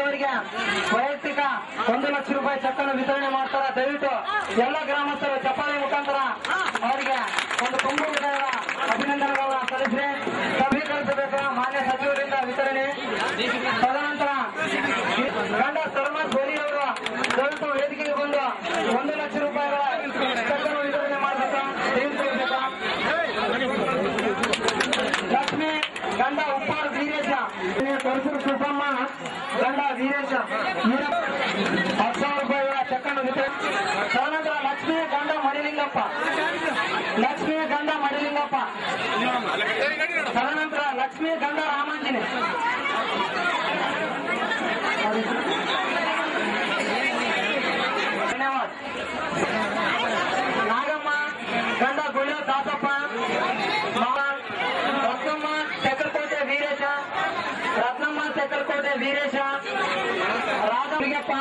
ಅವರಿಗೆ ವೈಯಕ್ತಿಕ 1 ಲಕ್ಷ ರೂಪಾಯಿ ಚೆಕ್ ಅನ್ನು ವಿತರಣೆ ಮಾಡ್ತಾರೆ. ದಯವಿಟ್ಟು ಎಲ್ಲ ಗ್ರಾಮಸ್ಥರು ಚಪ್ಪಾಳೆ ಮುಖಾಂತರ ಅವರಿಗೆ ಒಂದು ತುಂಬು ಹೃದಯದ ಅಭಿನಂದನೆಗಳನ್ನ ಸಲ್ಲಿಸಿ ಸಭೀಕರಿಸಬೇಕು. ಮಾನ್ಯ ಸಚಿವರಿಂದ ವಿತರಣೆ. ತದನಂತರ ಗಂಡ ಸರ್ಮತ್ ಗೋಲಿ ಅವರು ದಯವಿಟ್ಟು ವೇದಿಕೆಗೆ ಬಂದು 1 ಲಕ್ಷ ರೂಪಾಯಿಗಳ ಚೆಕ್ ಅನ್ನು ವಿತರಣೆ ಮಾಡಬೇಕು. ಲಕ್ಷ್ಮಿ ಗಂಡ ಉಪ್ಪಾರ ವೀರೇಶ, ಕರುಸೂರು ಸುಬ್ಬಮ್ಮ ಗಂಡ ವೀರೇಶ 10,000 ರೂಪಾಯಿಗಳ ಚೆಕ್ ಅನ್ನು ವಿತರಣೆ. ತದನಂತರ ಲಕ್ಷ್ಮಿ ಗಂಡ ಮಡಿಲಿಂಗಪ್ಪ, ತದನಂತರ ಲಕ್ಷ್ಮಿ ಗಂಡ ರಾಮಾಂಜನೆ, ಧನ್ಯವಾದ. ನಾಗಮ್ಮ ಗಂಡ ಗುಳಿಯೋ ದಾಸಪ್ಪ, ರತ್ನಮ್ಮ ತೆಕ್ಕಲಕೋಟೆ ವೀರೇಶ, ರಾಧಪ್ಪ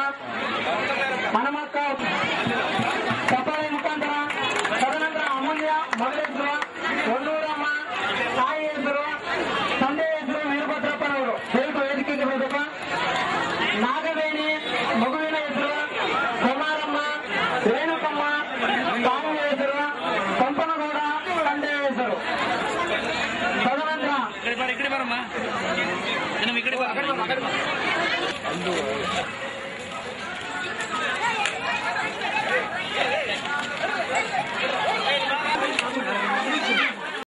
ಹನುಮಕ್ಕ ಚಪ್ಪಾಳೆ ಮುಖಾಂತರ. ತದನಂತರ ಅಮೂಲ್ಯ ಮಗಳ ಹೆಸರು ಒಂದೂರಮ್ಮ, ತಾಯಿ ಹೆಸರು ತಂದೆ ಹೆಸರು ವೀರಭದ್ರಪ್ಪನವರು ದಯವಿಟ್ಟು ವೇದಿಕೆಗೆ ಬರಬೇಕು. ನಾಗವೇಣಿ ಮಗುವಿನ ಹೆಸರು ಕುಮಾರಮ್ಮ, ರೇಣುಕಮ್ಮ ತಾಯಿಯ ಹೆಸರು ಕಂಪನಗೌಡ ತಂದೆಯ ಹೆಸರು. ತದನಂತರ